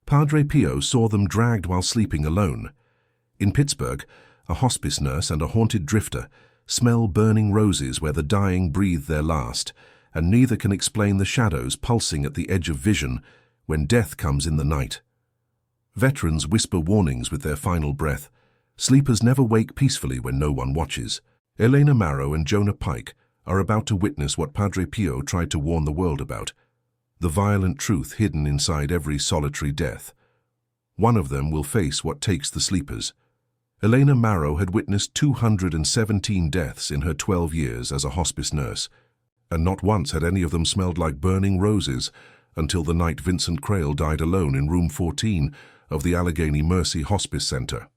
Padre Pio saw them dragged while sleeping alone. In Pittsburgh, a hospice nurse and a haunted drifter smell burning roses where the dying breathe their last, and neither can explain the shadows pulsing at the edge of vision when death comes in the night. Veterans whisper warnings with their final breath. Sleepers never wake peacefully when no one watches. Elena Marrow and Jonah Pike are about to witness what Padre Pio tried to warn the world about, the violent truth hidden inside every solitary death. One of them will face what takes the sleepers. Elena Marrow had witnessed 217 deaths in her 12 years as a hospice nurse, and not once had any of them smelled like burning roses until the night Vincent Crail died alone in room 14 of the Allegheny Mercy Hospice Center.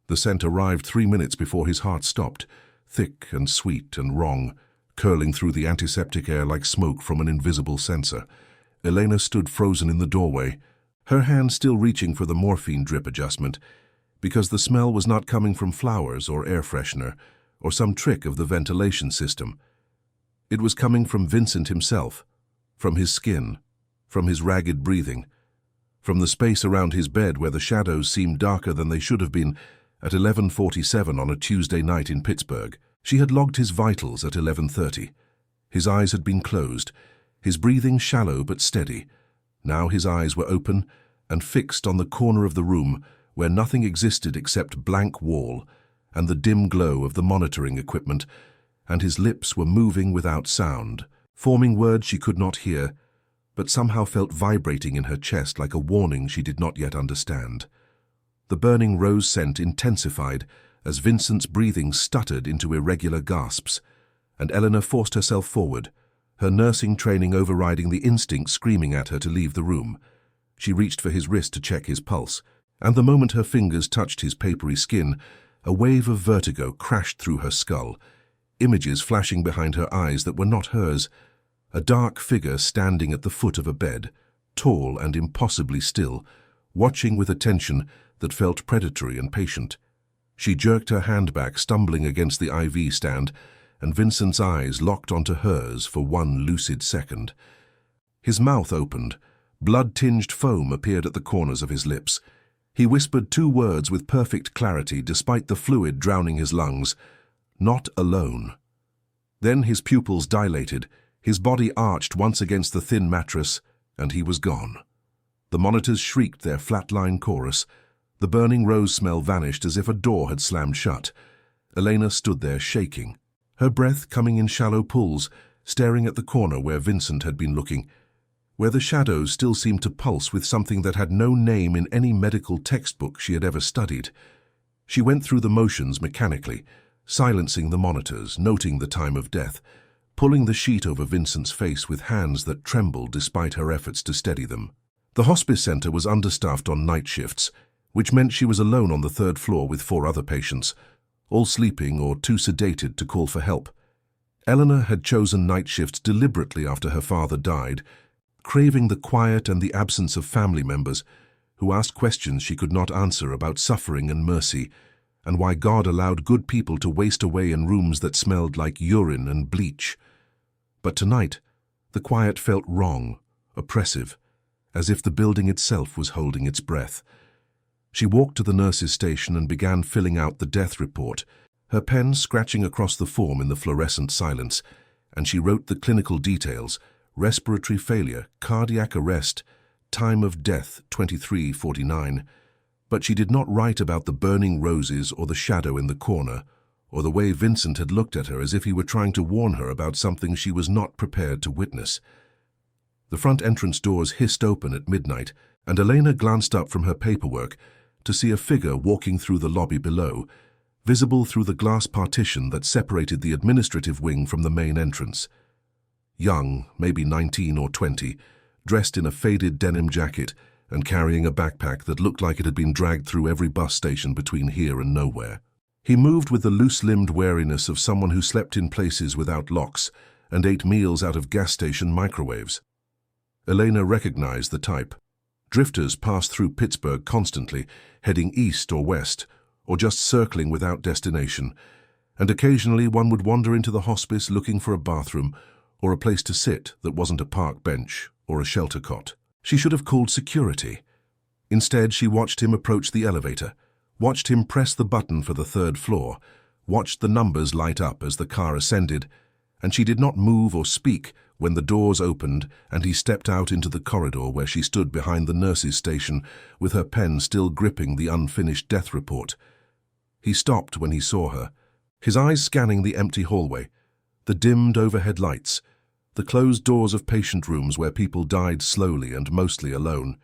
The scent arrived 3 minutes before his heart stopped, thick and sweet and wrong, curling through the antiseptic air like smoke from an invisible censer. Elena stood frozen in the doorway, her hand still reaching for the morphine drip adjustment, because the smell was not coming from flowers or air freshener or some trick of the ventilation system. It was coming from Vincent himself, from his skin, from his ragged breathing, from the space around his bed where the shadows seemed darker than they should have been at 11:47 on a Tuesday night in Pittsburgh. She had logged his vitals at 11:30. His eyes had been closed, his breathing shallow but steady. Now his eyes were open and fixed on the corner of the room where nothing existed except blank wall and the dim glow of the monitoring equipment, and his lips were moving without sound, forming words she could not hear, but somehow felt vibrating in her chest like a warning she did not yet understand. The burning rose scent intensified as Vincent's breathing stuttered into irregular gasps, and Eleanor forced herself forward, her nursing training overriding the instinct screaming at her to leave the room. She reached for his wrist to check his pulse, and the moment her fingers touched his papery skin, a wave of vertigo crashed through her skull, images flashing behind her eyes that were not hers, a dark figure standing at the foot of a bed, tall and impossibly still, watching with attention that felt predatory and patient. She jerked her hand back, stumbling against the IV stand, and Vincent's eyes locked onto hers for one lucid second. His mouth opened. Blood-tinged foam appeared at the corners of his lips. He whispered 2 words with perfect clarity despite the fluid drowning his lungs. "Not alone." Then his pupils dilated, his body arched once against the thin mattress, and he was gone. The monitors shrieked their flatline chorus. The burning rose smell vanished as if a door had slammed shut. Elena stood there shaking, her breath coming in shallow pulls, staring at the corner where Vincent had been looking, where the shadows still seemed to pulse with something that had no name in any medical textbook she had ever studied. She went through the motions mechanically, silencing the monitors, noting the time of death, pulling the sheet over Vincent's face with hands that trembled despite her efforts to steady them. The hospice center was understaffed on night shifts, which meant she was alone on the 3rd floor with 4 other patients, all sleeping or too sedated to call for help. Eleanor had chosen night shifts deliberately after her father died, craving the quiet and the absence of family members who asked questions she could not answer about suffering and mercy, and why God allowed good people to waste away in rooms that smelled like urine and bleach. But tonight, the quiet felt wrong, oppressive, as if the building itself was holding its breath. She walked to the nurse's station and began filling out the death report, her pen scratching across the form in the fluorescent silence, and she wrote the clinical details: respiratory failure, cardiac arrest, time of death 23:49. But she did not write about the burning roses or the shadow in the corner, or the way Vincent had looked at her as if he were trying to warn her about something she was not prepared to witness. The front entrance doors hissed open at midnight, and Elena glanced up from her paperwork to see a figure walking through the lobby below, visible through the glass partition that separated the administrative wing from the main entrance. Young, maybe 19 or 20, dressed in a faded denim jacket and carrying a backpack that looked like it had been dragged through every bus station between here and nowhere. He moved with the loose-limbed wariness of someone who slept in places without locks and ate meals out of gas station microwaves. Elena recognized the type. Drifters passed through Pittsburgh constantly, heading east or west, or just circling without destination, and occasionally one would wander into the hospice looking for a bathroom or a place to sit that wasn't a park bench or a shelter cot. She should have called security. Instead, she watched him approach the elevator, watched him press the button for the third floor, watched the numbers light up as the car ascended, and she did not move or speak when the doors opened and he stepped out into the corridor where she stood behind the nurse's station with her pen still gripping the unfinished death report. He stopped when he saw her, his eyes scanning the empty hallway, the dimmed overhead lights, the closed doors of patient rooms where people died slowly and mostly alone.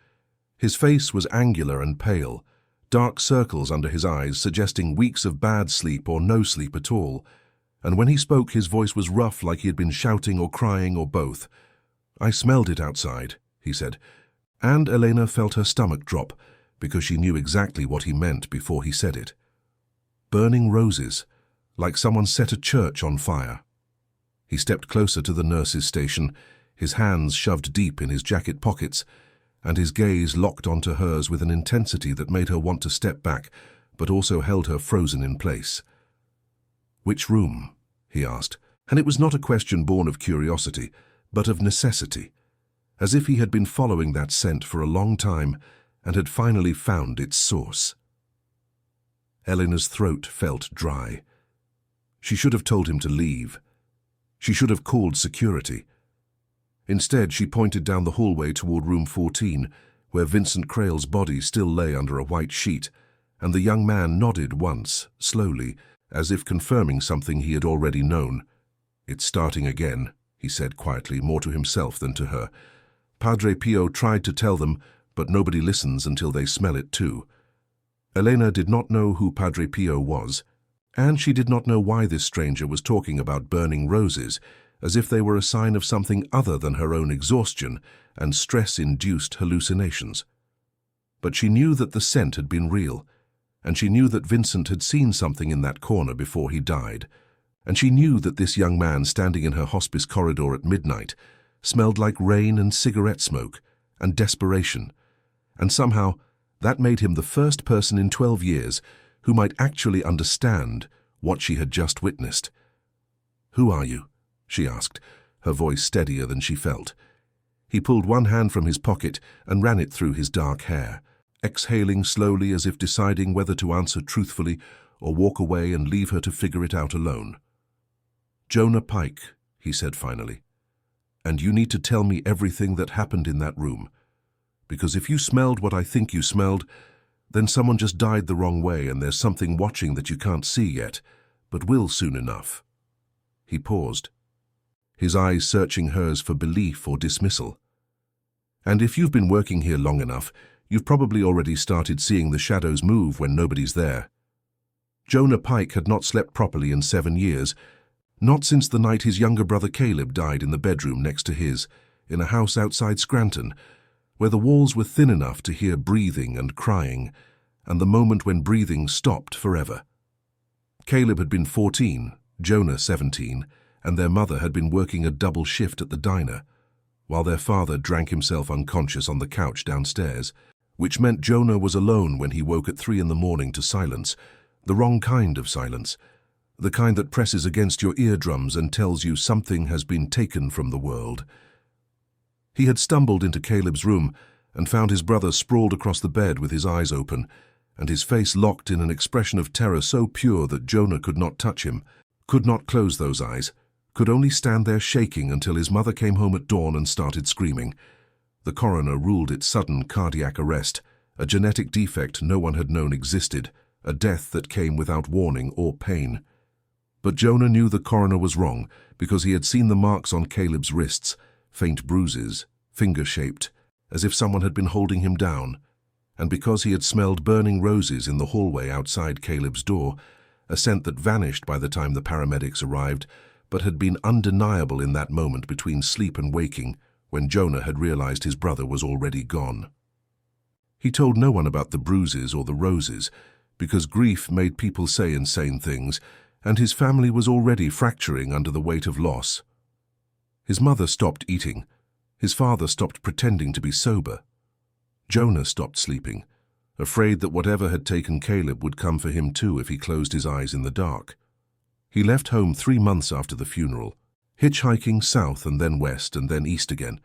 His face was angular and pale, dark circles under his eyes suggesting weeks of bad sleep or no sleep at all, and when he spoke his voice was rough like he had been shouting or crying or both. "I smelled it outside," he said, and Elena felt her stomach drop because she knew exactly what he meant before he said it. Burning roses, like someone set a church on fire. He stepped closer to the nurse's station, his hands shoved deep in his jacket pockets, and his gaze locked onto hers with an intensity that made her want to step back, but also held her frozen in place. "Which room?" he asked, and it was not a question born of curiosity, but of necessity, as if he had been following that scent for a long time and had finally found its source. Elena's throat felt dry. She should have told him to leave. She should have called security. Instead, she pointed down the hallway toward room 14, where Vincent Crale's body still lay under a white sheet, and the young man nodded once, slowly, as if confirming something he had already known. "It's starting again," he said quietly, more to himself than to her. "Padre Pio tried to tell them, but nobody listens until they smell it too." Elena did not know who Padre Pio was, and she did not know why this stranger was talking about burning roses, as if they were a sign of something other than her own exhaustion and stress-induced hallucinations. But she knew that the scent had been real, and she knew that Vincent had seen something in that corner before he died, and she knew that this young man standing in her hospice corridor at midnight smelled like rain and cigarette smoke and desperation, and somehow that made him the first person in 12 years who might actually understand what she had just witnessed. "Who are you?" she asked, her voice steadier than she felt. He pulled one hand from his pocket and ran it through his dark hair, exhaling slowly as if deciding whether to answer truthfully or walk away and leave her to figure it out alone. "Jonah Pike," he said finally, "and you need to tell me everything that happened in that room. Because if you smelled what I think you smelled, then someone just died the wrong way and there's something watching that you can't see yet, but will soon enough." He paused, his eyes searching hers for belief or dismissal. "And if you've been working here long enough, you've probably already started seeing the shadows move when nobody's there." Jonah Pike had not slept properly in 7 years, not since the night his younger brother Caleb died in the bedroom next to his, in a house outside Scranton, where the walls were thin enough to hear breathing and crying, and the moment when breathing stopped forever. Caleb had been 14, Jonah 17, and their mother had been working a double shift at the diner, while their father drank himself unconscious on the couch downstairs, which meant Jonah was alone when he woke at 3 in the morning to silence, the wrong kind of silence, the kind that presses against your eardrums and tells you something has been taken from the world. He had stumbled into Caleb's room and found his brother sprawled across the bed with his eyes open, and his face locked in an expression of terror so pure that Jonah could not touch him, could not close those eyes, could only stand there shaking until his mother came home at dawn and started screaming. The coroner ruled it sudden cardiac arrest, a genetic defect no one had known existed, a death that came without warning or pain. But Jonah knew the coroner was wrong because he had seen the marks on Caleb's wrists, faint bruises, finger-shaped, as if someone had been holding him down, and because he had smelled burning roses in the hallway outside Caleb's door, a scent that vanished by the time the paramedics arrived, but had been undeniable in that moment between sleep and waking, when Jonah had realized his brother was already gone. He told no one about the bruises or the roses, because grief made people say insane things, and his family was already fracturing under the weight of loss. His mother stopped eating. His father stopped pretending to be sober. Jonah stopped sleeping, afraid that whatever had taken Caleb would come for him too if he closed his eyes in the dark. He left home 3 months after the funeral, hitchhiking south and then west and then east again,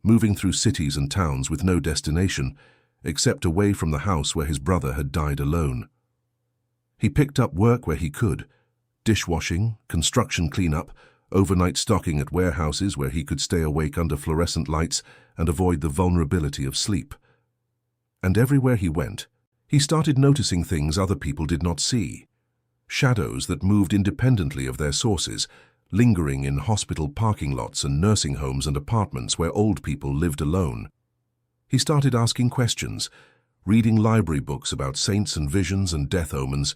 moving through cities and towns with no destination, except away from the house where his brother had died alone. He picked up work where he could: dishwashing, construction cleanup, overnight stocking at warehouses where he could stay awake under fluorescent lights and avoid the vulnerability of sleep. And everywhere he went, he started noticing things other people did not see. Shadows that moved independently of their sources, lingering in hospital parking lots and nursing homes and apartments where old people lived alone. He started asking questions, reading library books about saints and visions and death omens,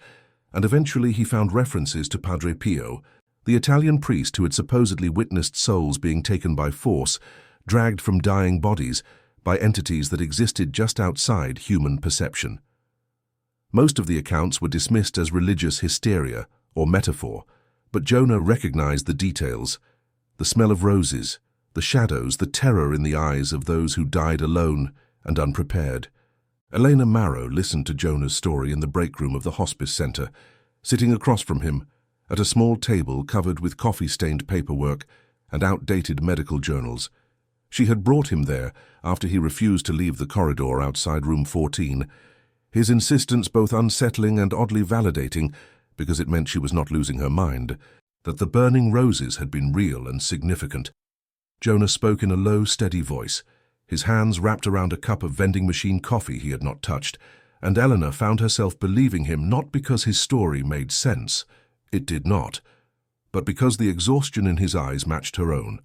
and eventually he found references to Padre Pio, the Italian priest who had supposedly witnessed souls being taken by force, dragged from dying bodies, by entities that existed just outside human perception. Most of the accounts were dismissed as religious hysteria or metaphor, but Jonah recognized the details: the smell of roses, the shadows, the terror in the eyes of those who died alone and unprepared. Elena Marrow listened to Jonah's story in the break room of the hospice center, sitting across from him at a small table covered with coffee-stained paperwork and outdated medical journals. She had brought him there after he refused to leave the corridor outside room 14, his insistence both unsettling and oddly validating, because it meant she was not losing her mind, that the burning roses had been real and significant. Jonah spoke in a low, steady voice, his hands wrapped around a cup of vending machine coffee he had not touched, and Eleanor found herself believing him not because his story made sense. It did not, but because the exhaustion in his eyes matched her own,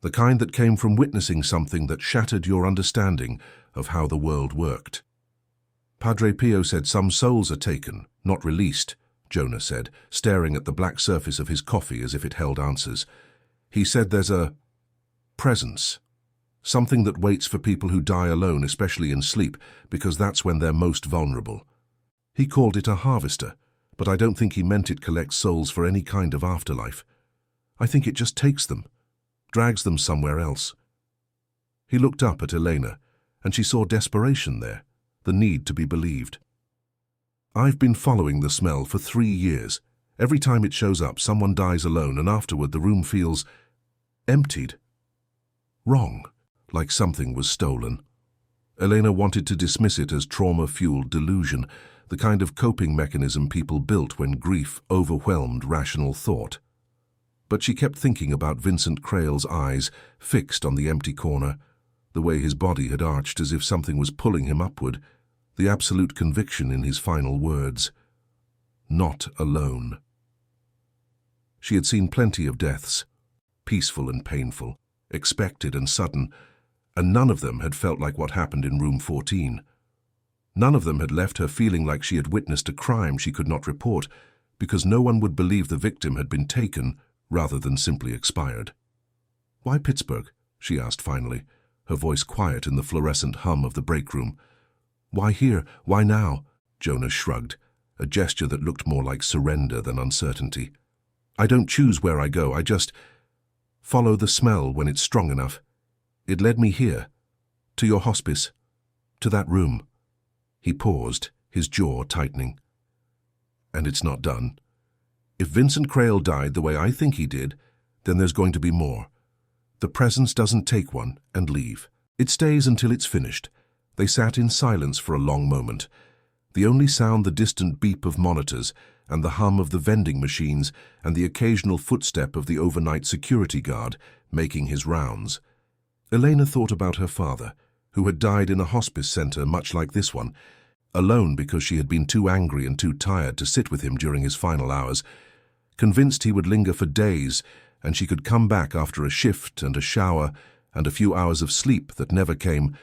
the kind that came from witnessing something that shattered your understanding of how the world worked. Padre Pio said some souls are taken, not released, Jonah said, staring at the black surface of his coffee as if it held answers. He said there's a presence, something that waits for people who die alone, especially in sleep, because that's when they're most vulnerable. He called it a harvester, but I don't think he meant it collects souls for any kind of afterlife. I think it just takes them, drags them somewhere else. He looked up at Elena, and she saw desperation there, the need to be believed. I've been following the smell for 3 years. Every time it shows up, someone dies alone, and afterward the room feels emptied. Wrong, like something was stolen. Elena wanted to dismiss it as trauma-fueled delusion, the kind of coping mechanism people built when grief overwhelmed rational thought. But she kept thinking about Vincent Crail's eyes fixed on the empty corner, the way his body had arched as if something was pulling him upward, the absolute conviction in his final words. Not alone. She had seen plenty of deaths, peaceful and painful, expected and sudden, and none of them had felt like what happened in room 14. None of them had left her feeling like she had witnessed a crime she could not report, because no one would believe the victim had been taken rather than simply expired. "Why Pittsburgh?" she asked finally, her voice quiet in the fluorescent hum of the break room. "Why here? Why now?" Jonah shrugged, a gesture that looked more like surrender than uncertainty. "I don't choose where I go, I just follow the smell when it's strong enough. It led me here, to your hospice, to that room." He paused, his jaw tightening. "And it's not done. If Vincent Crail died the way I think he did, then there's going to be more. The presence doesn't take one and leave. It stays until it's finished." They sat in silence for a long moment, the only sound the distant beep of monitors and the hum of the vending machines and the occasional footstep of the overnight security guard making his rounds. Elena thought about her father, who had died in a hospice center much like this one, alone because she had been too angry and too tired to sit with him during his final hours, convinced he would linger for days and she could come back after a shift and a shower and a few hours of sleep that never came,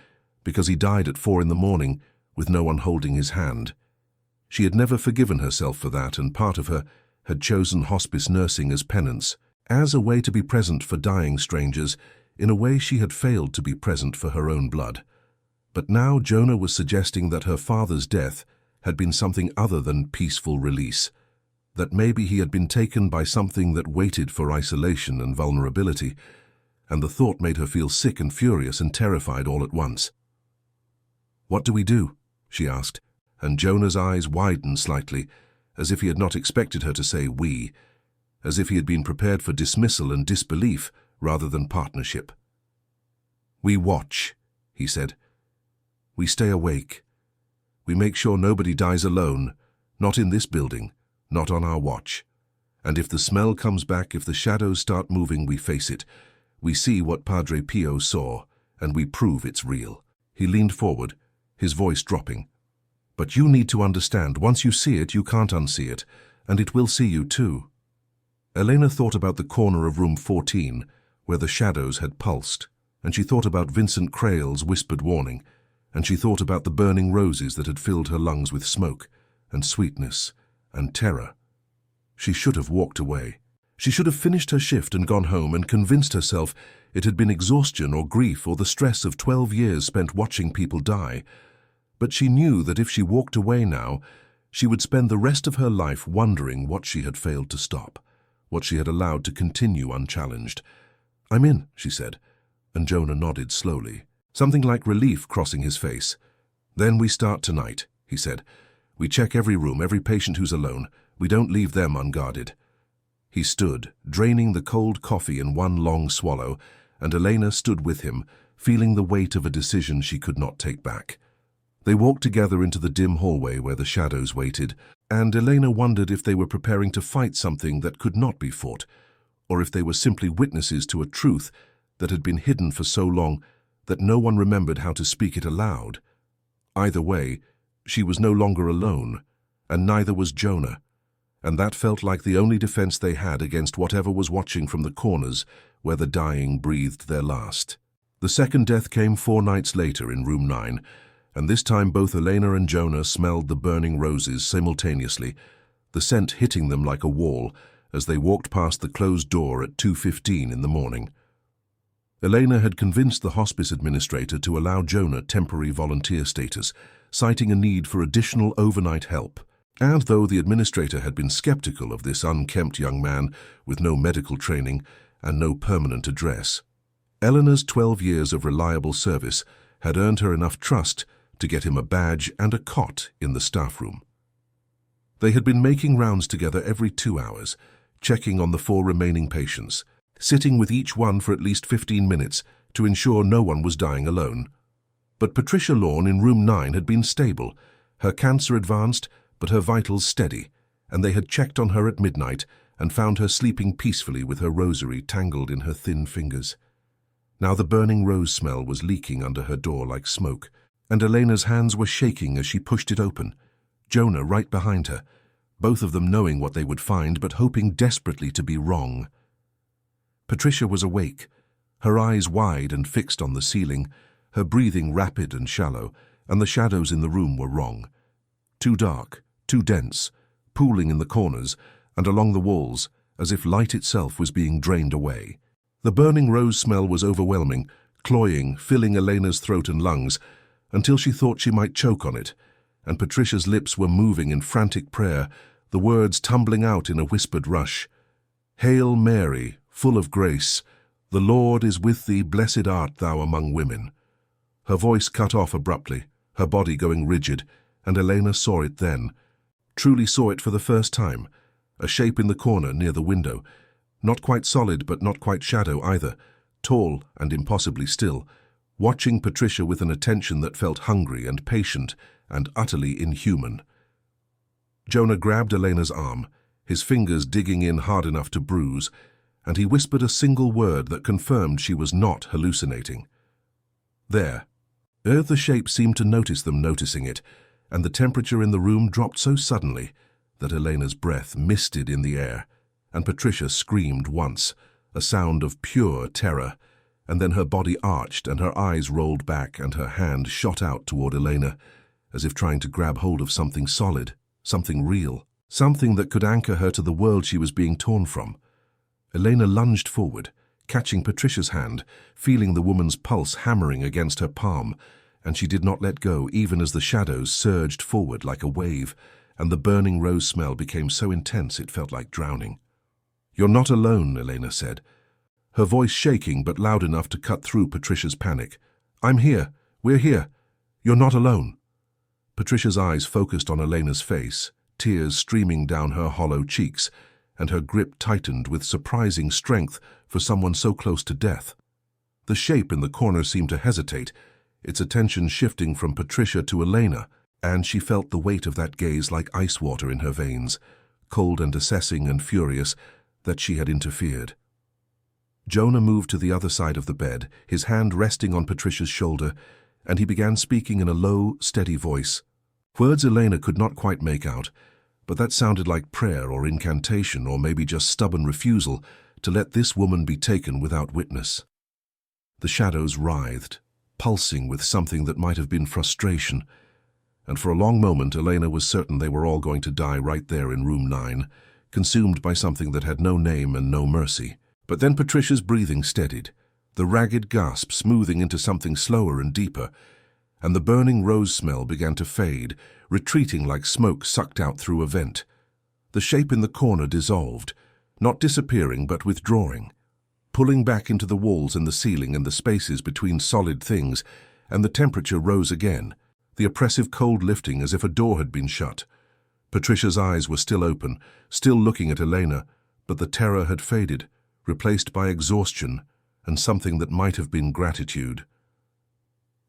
because he died at 4 a.m. with no one holding his hand. She had never forgiven herself for that, and part of her had chosen hospice nursing as penance, as a way to be present for dying strangers, in a way she had failed to be present for her own blood. But now Jonah was suggesting that her father's death had been something other than peaceful release, that maybe he had been taken by something that waited for isolation and vulnerability, and the thought made her feel sick and furious and terrified all at once. "What do we do?" she asked, and Jonah's eyes widened slightly, as if he had not expected her to say "we," as if he had been prepared for dismissal and disbelief rather than partnership. "We watch," he said. We stay awake. We make sure nobody dies alone, not in this building, not on our watch. And if the smell comes back, if the shadows start moving, we face it. We see what Padre Pio saw, and we prove it's real." He leaned forward, his voice dropping. "But you need to understand, once you see it, you can't unsee it, and it will see you too." Elena thought about the corner of room 14, where the shadows had pulsed, and she thought about Vincent Crail's whispered warning, and she thought about the burning roses that had filled her lungs with smoke, and sweetness, and terror. She should have walked away. She should have finished her shift and gone home and convinced herself it had been exhaustion or grief or the stress of 12 years spent watching people die. But she knew that if she walked away now, she would spend the rest of her life wondering what she had failed to stop, what she had allowed to continue unchallenged. "I'm in," she said, and Jonah nodded slowly, something like relief crossing his face. "Then we start tonight," he said. "We check every room, every patient who's alone. We don't leave them unguarded." He stood, draining the cold coffee in one long swallow, and Elena stood with him, feeling the weight of a decision she could not take back. They walked together into the dim hallway where the shadows waited, and Elena wondered if they were preparing to fight something that could not be fought, or if they were simply witnesses to a truth that had been hidden for so long that no one remembered how to speak it aloud. Either way, she was no longer alone, and neither was Jonah, and that felt like the only defense they had against whatever was watching from the corners where the dying breathed their last. The second death came 4 nights later in room 9, and this time both Elena and Jonah smelled the burning roses simultaneously, the scent hitting them like a wall as they walked past the closed door at 2:15 in the morning. Elena had convinced the hospice administrator to allow Jonah temporary volunteer status, citing a need for additional overnight help. And though the administrator had been skeptical of this unkempt young man with no medical training and no permanent address, Eleanor's 12 years of reliable service had earned her enough trust to get him a badge and a cot in the staff room. They had been making rounds together every 2 hours, checking on the 4 remaining patients, sitting with each one for at least 15 minutes to ensure no one was dying alone. But Patricia Lorne in room 9 had been stable, her cancer advanced, but her vitals steady, and they had checked on her at midnight and found her sleeping peacefully with her rosary tangled in her thin fingers. Now the burning rose smell was leaking under her door like smoke, and Elena's hands were shaking as she pushed it open, Jonah right behind her, both of them knowing what they would find but hoping desperately to be wrong. Patricia was awake, her eyes wide and fixed on the ceiling, her breathing rapid and shallow, and the shadows in the room were wrong. Too dark, too dense, pooling in the corners and along the walls, as if light itself was being drained away. The burning rose smell was overwhelming, cloying, filling Elena's throat and lungs, until she thought she might choke on it, and Patricia's lips were moving in frantic prayer, the words tumbling out in a whispered rush. "Hail Mary, full of grace, the Lord is with thee, blessed art thou among women." Her voice cut off abruptly, her body going rigid, and Elena saw it then, truly saw it for the first time, a shape in the corner near the window, not quite solid but not quite shadow either, tall and impossibly still, watching Patricia with an attention that felt hungry and patient and utterly inhuman. Jonah grabbed Elena's arm, his fingers digging in hard enough to bruise, and he whispered a single word that confirmed she was not hallucinating. "There." The shape seemed to notice them noticing it, and the temperature in the room dropped so suddenly that Elena's breath misted in the air, and Patricia screamed once, a sound of pure terror, and then her body arched and her eyes rolled back and her hand shot out toward Elena, as if trying to grab hold of something solid, something real, something that could anchor her to the world she was being torn from. Elena lunged forward, catching Patricia's hand, feeling the woman's pulse hammering against her palm, and she did not let go even as the shadows surged forward like a wave, and the burning rose smell became so intense it felt like drowning. "You're not alone," Elena said, her voice shaking but loud enough to cut through Patricia's panic. "I'm here. We're here. You're not alone." Patricia's eyes focused on Elena's face, tears streaming down her hollow cheeks, and her grip tightened with surprising strength for someone so close to death. The shape in the corner seemed to hesitate, its attention shifting from Patricia to Elena, and she felt the weight of that gaze like ice water in her veins, cold and assessing and furious that she had interfered. Jonah moved to the other side of the bed, his hand resting on Patricia's shoulder, and he began speaking in a low, steady voice. Words Elena could not quite make out, but that sounded like prayer or incantation or maybe just stubborn refusal to let this woman be taken without witness. The shadows writhed, pulsing with something that might have been frustration, and for a long moment Elena was certain they were all going to die right there in room 9, consumed by something that had no name and no mercy. But then Patricia's breathing steadied, the ragged gasp smoothing into something slower and deeper, and the burning rose smell began to fade, retreating like smoke sucked out through a vent. The shape in the corner dissolved, not disappearing but withdrawing, pulling back into the walls and the ceiling and the spaces between solid things, and the temperature rose again, the oppressive cold lifting as if a door had been shut. Patricia's eyes were still open, still looking at Elena, but the terror had faded, replaced by exhaustion and something that might have been gratitude.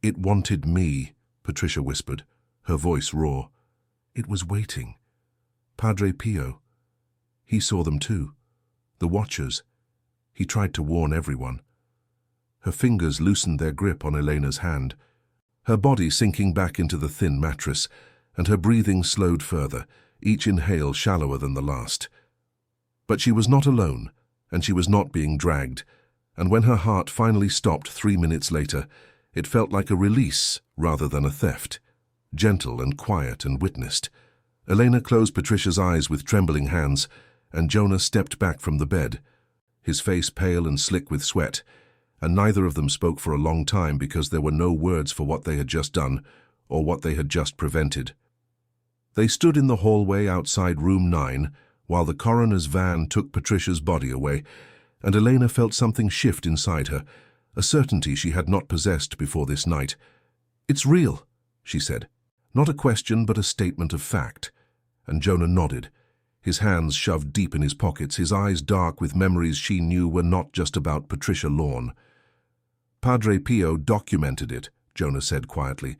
"It wanted me," Patricia whispered, her voice raw. "It was waiting. Padre Pio. He saw them too. The Watchers. He tried to warn everyone." Her fingers loosened their grip on Elena's hand, her body sinking back into the thin mattress, and her breathing slowed further, each inhale shallower than the last. But she was not alone, and she was not being dragged, and when her heart finally stopped 3 minutes later, it felt like a release rather than a theft, gentle and quiet and witnessed. Elena closed Patricia's eyes with trembling hands, and Jonah stepped back from the bed, his face pale and slick with sweat, and neither of them spoke for a long time because there were no words for what they had just done or what they had just prevented. They stood in the hallway outside room 9 while the coroner's van took Patricia's body away, and Elena felt something shift inside her, a certainty she had not possessed before this night. "It's real," she said. Not a question, but a statement of fact. And Jonah nodded, his hands shoved deep in his pockets, his eyes dark with memories she knew were not just about Patricia Lorne. "Padre Pio documented it," Jonah said quietly.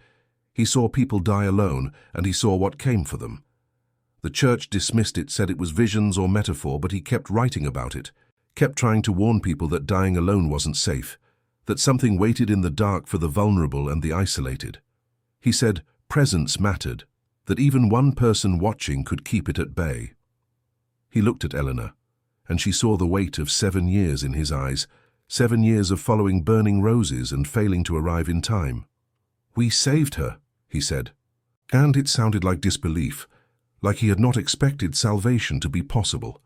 "He saw people die alone, and he saw what came for them. The church dismissed it, said it was visions or metaphor, but he kept writing about it, kept trying to warn people that dying alone wasn't safe, that something waited in the dark for the vulnerable and the isolated. He said presence mattered, that even one person watching could keep it at bay." He looked at Eleanor, and she saw the weight of 7 years in his eyes, 7 years of following burning roses and failing to arrive in time. "We saved her," he said. And it sounded like disbelief, like he had not expected salvation to be possible.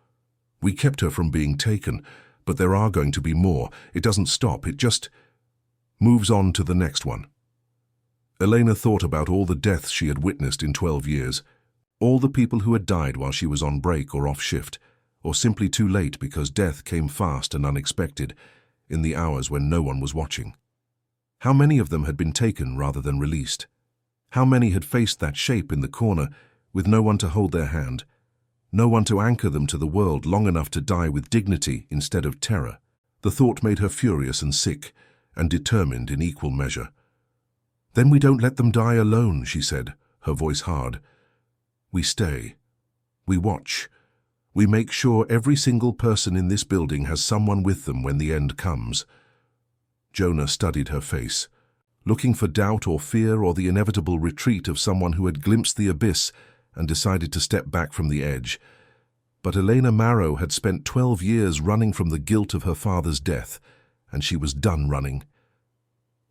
"We kept her from being taken, but there are going to be more. It doesn't stop, it just moves on to the next one." Elena thought about all the deaths she had witnessed in 12 years, all the people who had died while she was on break or off shift, or simply too late because death came fast and unexpected, in the hours when no one was watching. How many of them had been taken rather than released? How many had faced that shape in the corner with no one to hold their hand, no one to anchor them to the world long enough to die with dignity instead of terror? The thought made her furious and sick, and determined in equal measure. "Then we don't let them die alone," she said, her voice hard. "We stay. We watch. We make sure every single person in this building has someone with them when the end comes." Jonah studied her face, looking for doubt or fear or the inevitable retreat of someone who had glimpsed the abyss and decided to step back from the edge. But Elena Marrow had spent 12 years running from the guilt of her father's death, and she was done running.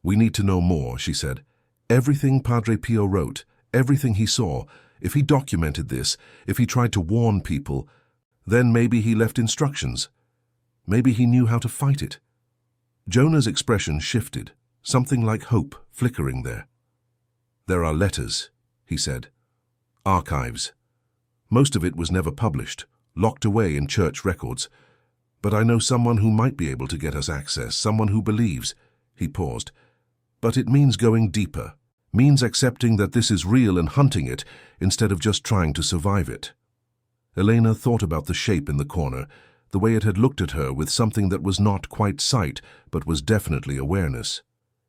"We need to know more," she said. "Everything Padre Pio wrote, everything he saw, if he documented this, if he tried to warn people, then maybe he left instructions. Maybe he knew how to fight it." Jonah's expression shifted, something like hope flickering there. "There are letters," he said. "Archives. Most of it was never published, locked away in church records. But I know someone who might be able to get us access, someone who believes." He paused. "But it means going deeper, means accepting that this is real and hunting it instead of just trying to survive it." Elena thought about the shape in the corner, the way it had looked at her with something that was not quite sight but was definitely awareness.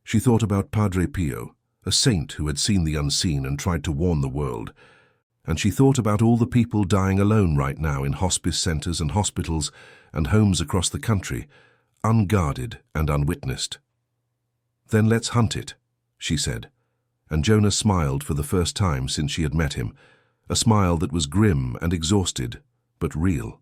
She thought about Padre Pio, a saint who had seen the unseen and tried to warn the world. And she thought about all the people dying alone right now in hospice centers and hospitals and homes across the country, unguarded and unwitnessed. "Then let's hunt it," she said, and Jonah smiled for the first time since she had met him, a smile that was grim and exhausted, but real.